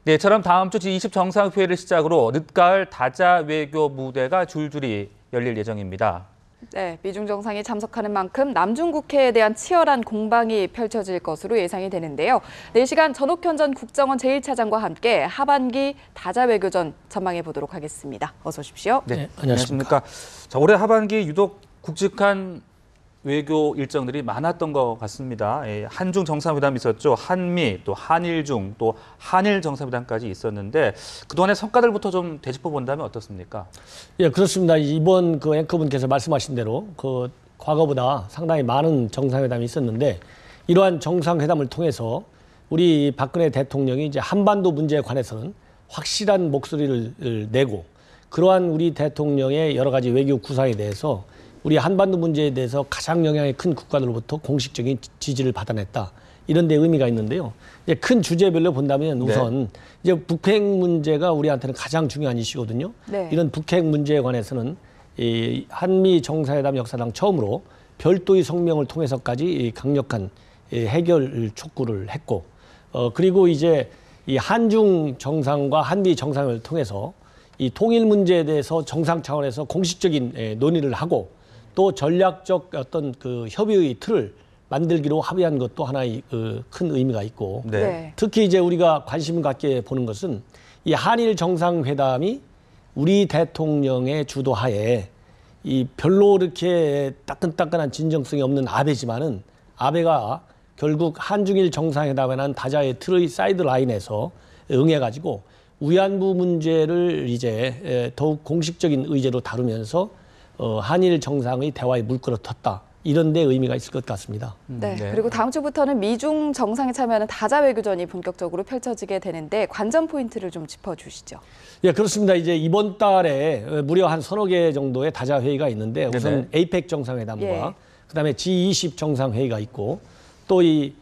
네, 이처럼 다음 주 지20 정상회의를 시작으로 늦가을 다자 외교 무대가 줄줄이 열릴 예정입니다. 네, 미중 정상이 참석하는 만큼 남중 국해에 대한 치열한 공방이 펼쳐질 것으로 예상이 되는데요. 4시간 전옥현 전 국정원 제1차장과 함께 하반기 다자 외교전 전망해 보도록 하겠습니다. 어서 오십시오. 네, 안녕하십니까. 자, 올해 하반기 유독 굵직한 외교 일정들이 많았던 것 같습니다. 한중 정상회담이 있었죠. 한미, 또 한일중, 또 한일 정상회담까지 있었는데 그동안의 성과들부터 좀 되짚어 본다면 어떻습니까? 예, 그렇습니다. 이번 그 앵커분께서 말씀하신 대로 그 과거보다 상당히 많은 정상회담이 있었는데 이러한 정상회담을 통해서 우리 박근혜 대통령이 이제 한반도 문제에 관해서는 확실한 목소리를 내고 그러한 우리 대통령의 여러 가지 외교 구상에 대해서 우리 한반도 문제에 대해서 가장 영향이 큰 국가들로부터 공식적인 지지를 받아냈다. 이런 데 의미가 있는데요. 이제 큰 주제별로 본다면 우선 이제 북핵 문제가 우리한테는 가장 중요한 이슈거든요. 네. 이런 북핵 문제에 관해서는 이 한미 정상회담 역사상 처음으로 별도의 성명을 통해서까지 강력한 해결 촉구를 했고, 그리고 이제 이 한중 정상과 한미 정상을 통해서 이 통일 문제에 대해서 정상 차원에서 공식적인 논의를 하고 또 전략적 어떤 그 협의의 틀을 만들기로 합의한 것도 하나의 큰 의미가 있고 특히 이제 우리가 관심 갖게 보는 것은 이 한일 정상회담이 우리 대통령의 주도하에 이 별로 이렇게 따끈따끈한 진정성이 없는 아베지만은 아베가 결국 한중일 정상회담이라는 다자의 틀의 사이드라인에서 응해가지고 위안부 문제를 이제 더욱 공식적인 의제로 다루면서 한일 정상의 대화에 물꼬를 텄다. 이런 데 의미가 있을 것 같습니다. 네. 그리고 다음 주부터는 미중 정상에 참여하는 다자 외교전이 본격적으로 펼쳐지게 되는데 관전 포인트를 좀 짚어주시죠. 예, 그렇습니다. 이제 이번 달에 무려 한 서너 개 정도의 다자 회의가 있는데 우선 에이펙 정상회담과 그다음에 G20 정상회의가 있고 또 이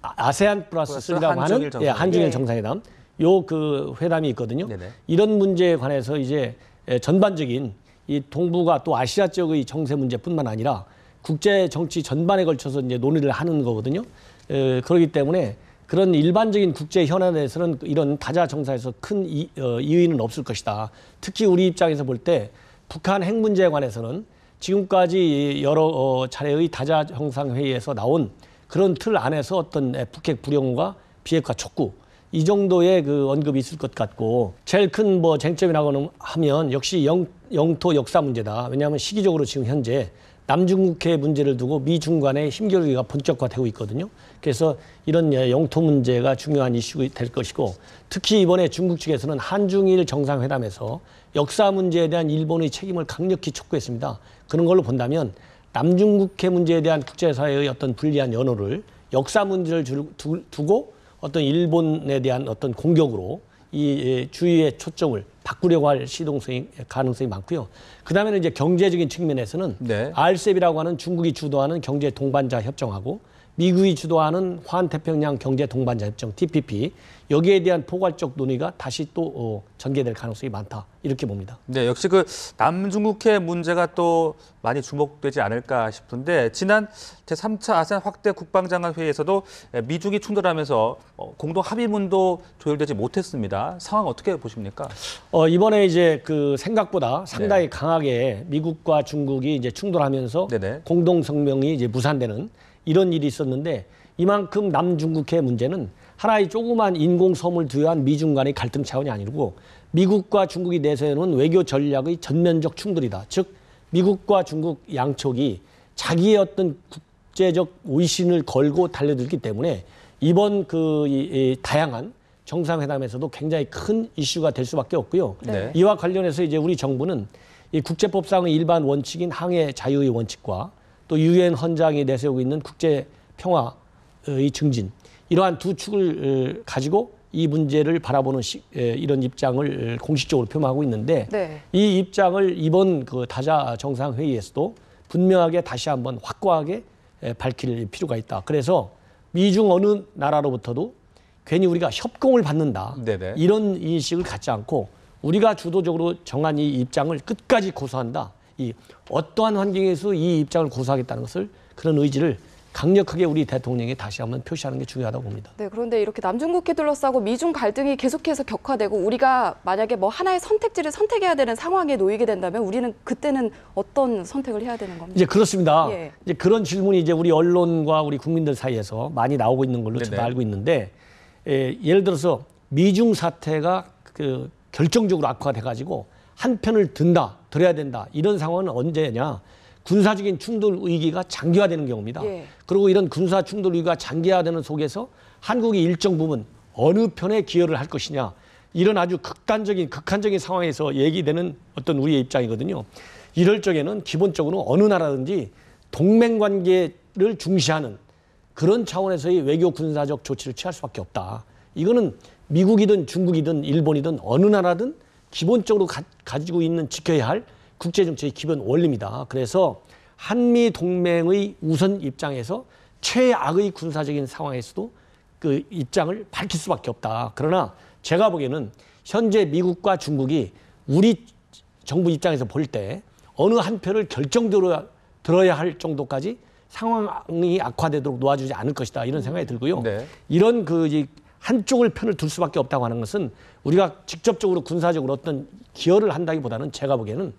아세안 플러스 3라고 하는 한중일 정상회담 요 그 회담이 있거든요. 이런 문제에 관해서 이제 전반적인 이 동북아 또 아시아 지역의 정세 문제뿐만 아니라 국제 정치 전반에 걸쳐서 이제 논의를 하는 거거든요. 그렇기 때문에 그런 일반적인 국제 현안에 대해서는 이런 다자 정상에서 큰 이의는 없을 것이다. 특히 우리 입장에서 볼 때 북한 핵 문제에 관해서는 지금까지 여러 차례의 다자 정상회의에서 나온 그런 틀 안에서 어떤 북핵 불용과 비핵화 촉구 이 정도의 그 언급이 있을 것 같고 제일 큰 뭐 쟁점이라고 하면 역시 영토 역사 문제다. 왜냐하면 시기적으로 지금 현재 남중국해 문제를 두고 미중 간의 힘겨루기가 본격화되고 있거든요. 그래서 이런 영토 문제가 중요한 이슈가 될 것이고 특히 이번에 중국 측에서는 한중일 정상회담에서 역사 문제에 대한 일본의 책임을 강력히 촉구했습니다. 그런 걸로 본다면 남중국해 문제에 대한 국제사회의 어떤 불리한 연호를 역사 문제를 두고 어떤 일본에 대한 어떤 공격으로 이 주의의 초점을 바꾸려고 할 시동성이 가능성이 많고요. 그다음에는 이제 경제적인 측면에서는 RCEP이라고 하는 중국이 주도하는 경제 동반자 협정하고 미국이 주도하는 환태평양 경제 동반자 협정 TPP 여기에 대한 포괄적 논의가 다시 또 전개될 가능성이 많다 이렇게 봅니다. 네, 역시 그 남중국해 문제가 또 많이 주목되지 않을까 싶은데 지난 제3차 아세안 확대 국방장관 회의에서도 미중이 충돌하면서 공동 합의문도 조율되지 못했습니다. 상황 어떻게 보십니까? 이번에 이제 그 생각보다 상당히 강하게 미국과 중국이 이제 충돌하면서 공동 성명이 이제 무산되는 이런 일이 있었는데 이만큼 남중국해 문제는 하나의 조그만 인공섬을 두여한 미중 간의 갈등 차원이 아니고 미국과 중국이 내세우는 외교 전략의 전면적 충돌이다. 즉 미국과 중국 양쪽이 자기의 어떤 국제적 위신을 걸고 달려들기 때문에 이번 이 다양한 정상회담에서도 굉장히 큰 이슈가 될 수밖에 없고요. 이와 관련해서 이제 우리 정부는 이 국제법상의 일반 원칙인 항해 자유의 원칙과 또 유엔 헌장이 내세우고 있는 국제 평화의 증진 이러한 두 축을 가지고 이 문제를 바라보는 이런 입장을 공식적으로 표명하고 있는데 이 입장을 이번 그 다자 정상회의에서도 분명하게 다시 한번 확고하게 밝힐 필요가 있다. 그래서 미중 어느 나라로부터도 괜히 우리가 협공을 받는다 이런 인식을 갖지 않고 우리가 주도적으로 정한 이 입장을 끝까지 고수한다. 이 어떠한 환경에서 이 입장을 고수하겠다는 것을 그런 의지를 강력하게 우리 대통령이 다시 한번 표시하는 게 중요하다고 봅니다. 네, 그런데 이렇게 남중국해 둘러싸고 미중 갈등이 계속해서 격화되고 우리가 만약에 뭐 하나의 선택지를 선택해야 되는 상황에 놓이게 된다면 우리는 그때는 어떤 선택을 해야 되는 겁니까? 이제 그렇습니다. 예. 이제 그런 질문이 이제 우리 언론과 우리 국민들 사이에서 많이 나오고 있는 걸로 네네. 저도 알고 있는데, 예를 들어서 미중 사태가 그 결정적으로 악화돼 가지고 한편을 들어야 된다, 이런 상황은 언제냐? 군사적인 충돌 위기가 장기화되는 경우입니다. 예. 그리고 이런 군사 충돌 위기가 장기화되는 속에서 한국이 일정 부분 어느 편에 기여를 할 것이냐, 이런 아주 극한적인 상황에서 얘기되는 어떤 우리의 입장이거든요. 이럴 적에는 기본적으로 어느 나라든지 동맹 관계를 중시하는 그런 차원에서의 외교 군사적 조치를 취할 수밖에 없다. 이거는 미국이든 중국이든 일본이든 어느 나라든 기본적으로 가지고 있는 지켜야 할 국제정책의 기본 원리입니다. 그래서 한미 동맹의 우선 입장에서 최악의 군사적인 상황에서도 그 입장을 밝힐 수밖에 없다. 그러나 제가 보기에는 현재 미국과 중국이 우리 정부 입장에서 볼 때 어느 한 편을 들어야 할 정도까지 상황이 악화되도록 놓아주지 않을 것이다, 이런 생각이 들고요. 네. 이런 한쪽을 편을 둘 수밖에 없다고 하는 것은 우리가 직접적으로 군사적으로 어떤 기여를 한다기보다는 제가 보기에는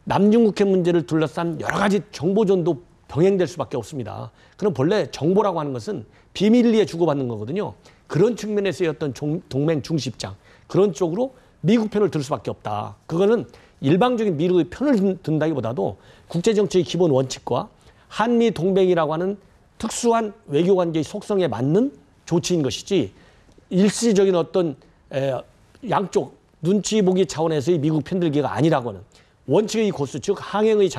남중국해 문제를 둘러싼 여러 가지 정보전도 병행될 수밖에 없습니다. 그럼 본래 정보라고 하는 것은 비밀리에 주고받는 거거든요. 그런 측면에서의 어떤 동맹 중시 입장, 그런 쪽으로 미국 편을 들 수밖에 없다. 그거는 일방적인 미국의 편을 든다기보다도 국제정책의 기본 원칙과 한미 동맹이라고 하는 특수한 외교관계의 속성에 맞는 조치인 것이지, 일시적인 어떤 양쪽 눈치 보기 차원에서의 미국 편들기가 아니라고는, 원칙의 고수, 즉 항행의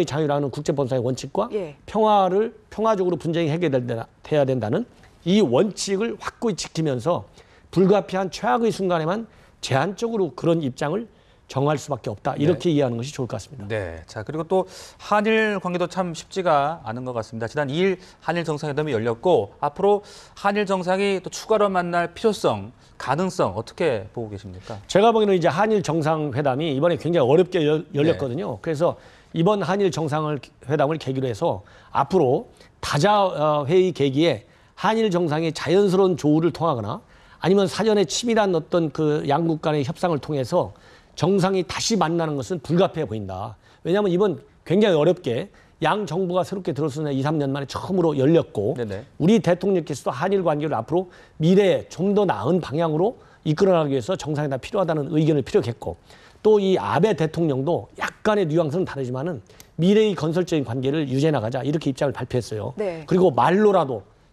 자유라는 국제법상의 원칙과 예. 평화적으로 분쟁이 해결돼야 된다는 이 원칙을 확고히 지키면서 불가피한 최악의 순간에만 제한적으로 그런 입장을 정할 수밖에 없다, 이렇게 이해하는 것이 좋을 것 같습니다. 네. 자, 그리고 또 한일 관계도 참 쉽지가 않은 것 같습니다. 지난 2일 한일 정상회담이 열렸고 앞으로 한일 정상이 또 추가로 만날 필요성, 가능성 어떻게 보고 계십니까? 제가 보기에는 이제 한일 정상회담이 이번에 굉장히 어렵게 열렸거든요. 그래서 이번 한일 정상회담을 계기로 해서 앞으로 다자 회의 계기에 한일 정상이 자연스러운 조우를 통하거나 아니면 사전에 치밀한 어떤 그 양국 간의 협상을 통해서 정상이 다시 만나는 것은 불가피해 보인다. 왜냐하면 이번 굉장히 어렵게 양 정부가 새롭게 들어서는 2, 3년 만에 처음으로 열렸고, 네네. 우리 대통령께서도 한일 관계를 앞으로 미래에 좀 더 나은 방향으로 이끌어나가기 위해서 정상회담이 필요하다는 의견을 피력했고, 또 이 아베 대통령도 약간의 뉘앙스는 다르지만은 미래의 건설적인 관계를 유지해 나가자, 이렇게 입장을 발표했어요. 네. 그리고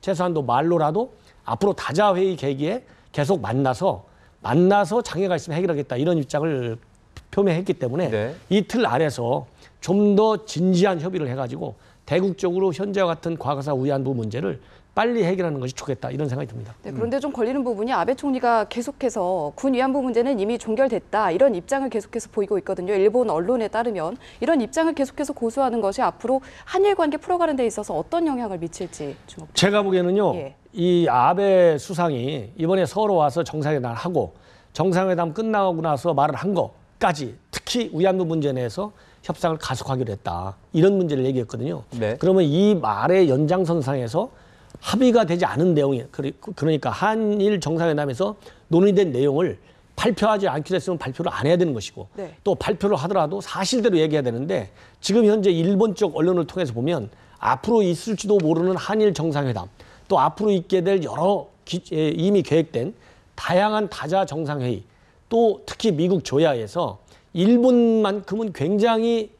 최소한도 말로라도 앞으로 다자회의 계기에 계속 만나서 장애가 있으면 해결하겠다, 이런 입장을 표명했기 때문에 네. 이 틀 아래서 좀 더 진지한 협의를 해가지고 대국적으로 현재와 같은 과거사 위안부 문제를 빨리 해결하는 것이 좋겠다, 이런 생각이 듭니다. 네, 그런데 좀 걸리는 부분이 아베 총리가 계속해서 군 위안부 문제는 이미 종결됐다, 이런 입장을 계속해서 보이고 있거든요. 일본 언론에 따르면 이런 입장을 계속해서 고수하는 것이 앞으로 한일 관계 풀어가는 데 있어서 어떤 영향을 미칠지 주목됩니다. 제가 보기에는요, 예. 이 아베 수상이 이번에 서울 와서 정상회담을 하고 정상회담 끝나고 나서 말을 한 것까지, 특히 위안부 문제에 대해서 협상을 가속하기로 했다, 이런 문제를 얘기했거든요. 네. 그러면 이 말의 연장선상에서 합의가 되지 않은 내용이, 그러니까 한일 정상회담에서 논의된 내용을 발표하지 않기로 했으면 발표를 안 해야 되는 것이고, 네. 또 발표를 하더라도 사실대로 얘기해야 되는데, 지금 현재 일본 쪽 언론을 통해서 보면 앞으로 있을지도 모르는 한일 정상회담, 또 앞으로 있게 될 이미 계획된 다양한 다자 정상회의, 또 특히 미국 조야에서 일본만큼은 굉장히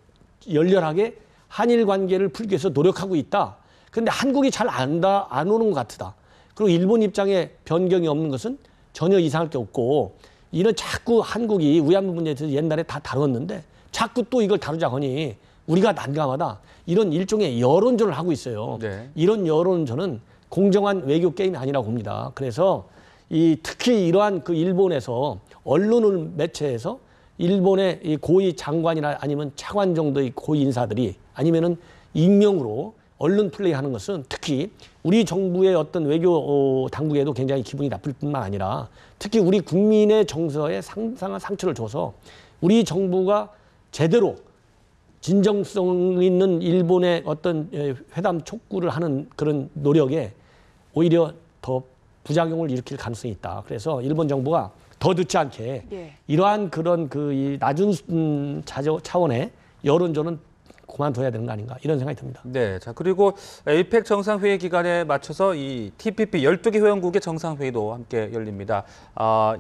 열렬하게 한일 관계를 풀기 위해서 노력하고 있다. 그런데 한국이 잘 안 오는 것 같다. 그리고 일본 입장에 변경이 없는 것은 전혀 이상할 게 없고, 이런 자꾸 한국이 위안부 문제에 대해서 옛날에 다 다뤘는데 자꾸 또 이걸 다루자 하니 우리가 난감하다, 이런 일종의 여론전을 하고 있어요. 네. 이런 여론전은 공정한 외교 게임이 아니라고 봅니다. 그래서 특히 이러한 그 일본에서 언론을 매체해서 일본의 이 고위 장관이나 아니면 차관 정도의 고위 인사들이 아니면은 익명으로 언론 플레이하는 것은 특히 우리 정부의 어떤 외교 당국에도 굉장히 기분이 나쁠 뿐만 아니라 특히 우리 국민의 정서에 상당한 상처를 줘서 우리 정부가 제대로 진정성 있는 일본의 어떤 회담 촉구를 하는 그런 노력에 오히려 더 부작용을 일으킬 가능성이 있다. 그래서 일본 정부가 더 늦지 않게 이러한 그런 이 낮은 차원의 여론전은 그만둬야 되는 거 아닌가 이런 생각이 듭니다. 네, 자 그리고 에이펙 정상회의 기간에 맞춰서 이 TPP 12개 회원국의 정상회의도 함께 열립니다.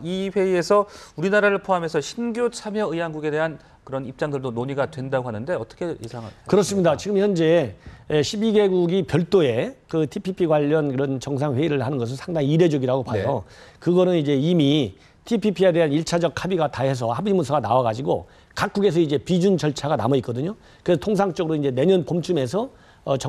이 회의에서 우리나라를 포함해서 신규 참여 의향국에 대한 그런 입장들도 논의가 된다고 하는데 어떻게 예상하십니까? 그렇습니다. 지금 현재 12개국이 별도의 그 TPP 관련 그런 정상회의를 하는 것은 상당히 이례적이라고 봐요. 그거는 이제 이미 TPP에 대한 1차적 합의가 다 해서 합의문서가 나와가지고 각국에서 이제 비준 절차가 남아 있거든요. 그래서 통상적으로 이제 내년 봄쯤에서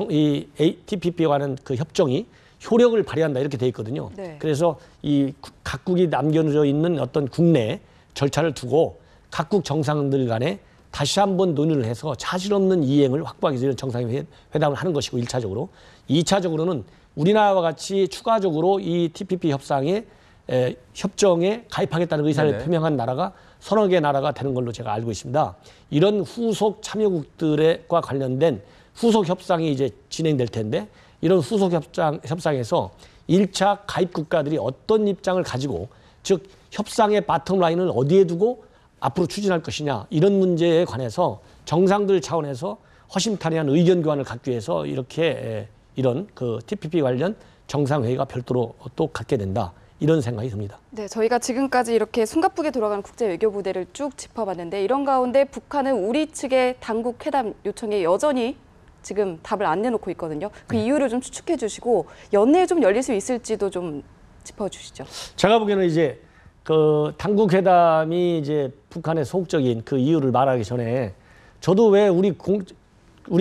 이 TPP에 관한 그 협정이 효력을 발휘한다 이렇게 돼 있거든요. 그래서 이 각국이 남겨져 있는 어떤 국내 절차를 두고 각국 정상들 간에 다시 한번 논의를 해서 차질 없는 이행을 확보하기 위해서 정상회담을 하는 것이고 1차적으로. 2차적으로는 우리나라와 같이 추가적으로 이 TPP 협정에 가입하겠다는 의사를 표명한 나라가 서너 개 나라가 되는 걸로 제가 알고 있습니다. 이런 후속 참여국들과 관련된 후속 협상이 이제 진행될 텐데 이런 후속 협상에서 1차 가입 국가들이 어떤 입장을 가지고 즉 협상의 바텀라인을 어디에 두고 앞으로 추진할 것이냐 이런 문제에 관해서 정상들 차원에서 허심탄회한 의견 교환을 갖기 위해서 이렇게 이런 그 TPP 관련 정상회의가 별도로 또 갖게 된다. 이런 생각이 듭니다. 네, 저희가 지금까지 이렇게 숨가쁘게 돌아가는 국제 외교 부대를 쭉 짚어봤는데 이런 가운데 북한은 우리 측의 당국 회담 요청에 여전히 지금 답을 안 내놓고 있거든요. 그 이유를 좀 추측해 주시고 연내에 좀 열릴 수 있을지도 좀 짚어주시죠. 제가 보기에는 이제 그 당국 회담이 이제 북한의 소극적인 그 이유를 말하기 전에 저도 왜 우리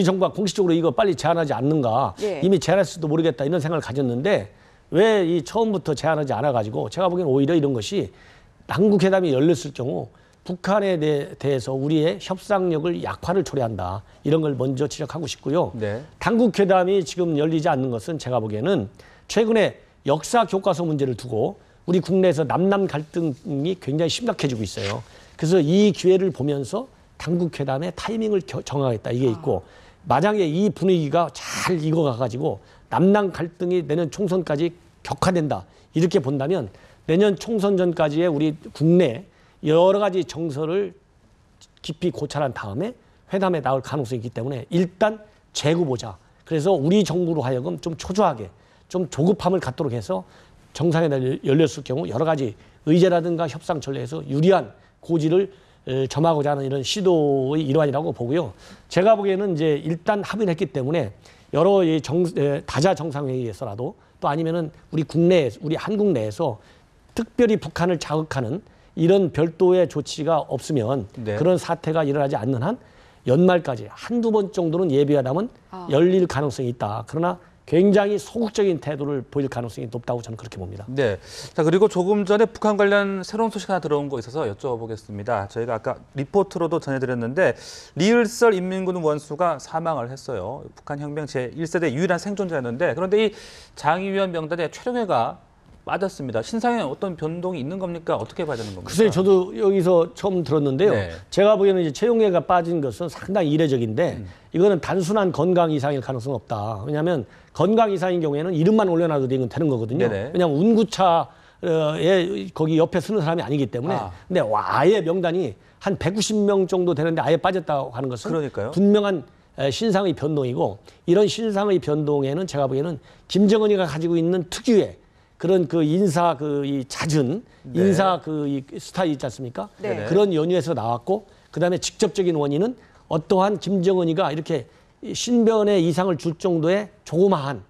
정부가 공식적으로 이거 빨리 제안하지 않는가 이미 제안했을지도 모르겠다 이런 생각을 가졌는데 왜 이 처음부터 제안하지 않아가지고 제가 보기엔 오히려 이런 것이 당국회담이 열렸을 경우 북한에 대해서 우리의 협상력을 약화를 초래한다. 이런 걸 먼저 지적하고 싶고요. 당국회담이 지금 열리지 않는 것은 제가 보기에는 최근에 역사 교과서 문제를 두고 우리 국내에서 남남 갈등이 굉장히 심각해지고 있어요. 그래서 이 기회를 보면서 당국회담의 타이밍을 정하겠다. 이게 있고 만약에 이 분위기가 잘 익어가가지고 남남 갈등이 내년 총선까지 격화된다. 이렇게 본다면 내년 총선 전까지의 우리 국내 여러 가지 정서를 깊이 고찰한 다음에 회담에 나올 가능성이 있기 때문에 일단 재고 보자. 그래서 우리 정부로 하여금 좀 초조하게 좀 조급함을 갖도록 해서 정상회담이 열렸을 경우 여러 가지 의제라든가 협상 전례에서 유리한 고지를 점하고자 하는 이런 시도의 일환이라고 보고요. 제가 보기에는 이제 일단 합의를 했기 때문에 여러 다자 정상회의에서라도 또 아니면은 우리 국내, 우리 한국 내에서 특별히 북한을 자극하는 이런 별도의 조치가 없으면 그런 사태가 일어나지 않는 한 연말까지 한두 번 정도는 예비회담은 열릴 가능성이 있다. 그러나 굉장히 소극적인 태도를 보일 가능성이 높다고 저는 그렇게 봅니다. 네. 자, 그리고 조금 전에 북한 관련 새로운 소식 하나 들어온 거 있어서 여쭤보겠습니다. 저희가 아까 리포트로도 전해드렸는데 리을설 인민군 원수가 사망을 했어요. 북한 혁명 제1세대 유일한 생존자였는데 그런데 이 장의위원 명단에 최룡해가 빠졌습니다. 신상에 어떤 변동이 있는 겁니까? 어떻게 봐야 되는 겁니까? 글쎄요, 저도 여기서 처음 들었는데요. 제가 보기에는 이제 최용해가 빠진 것은 상당히 이례적인데 이거는 단순한 건강 이상일 가능성은 없다. 왜냐하면 건강 이상인 경우에는 이름만 올려놔도 되는 거거든요. 왜냐하면 운구차에 거기 옆에 쓰는 사람이 아니기 때문에. 근데 아예 명단이 한 190명 정도 되는데 아예 빠졌다고 하는 것은 분명한 신상의 변동이고 이런 신상의 변동에는 제가 보기에는 김정은이가 가지고 있는 특유의 그런 그 인사 이 잦은 인사 이 스타일 있지 않습니까? 그런 연유에서 나왔고 그다음에 직접적인 원인은 어떠한 김정은이가 이렇게 신변에 이상을 줄 정도의 조그마한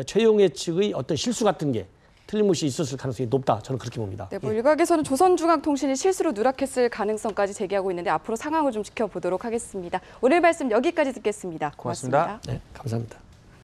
최용해 측의 어떤 실수 같은 게 틀림없이 있었을 가능성이 높다. 저는 그렇게 봅니다. 네, 일각에서는 조선중앙통신이 실수로 누락했을 가능성까지 제기하고 있는데 앞으로 상황을 좀 지켜보도록 하겠습니다. 오늘 말씀 여기까지 듣겠습니다. 고맙습니다. 네, 감사합니다.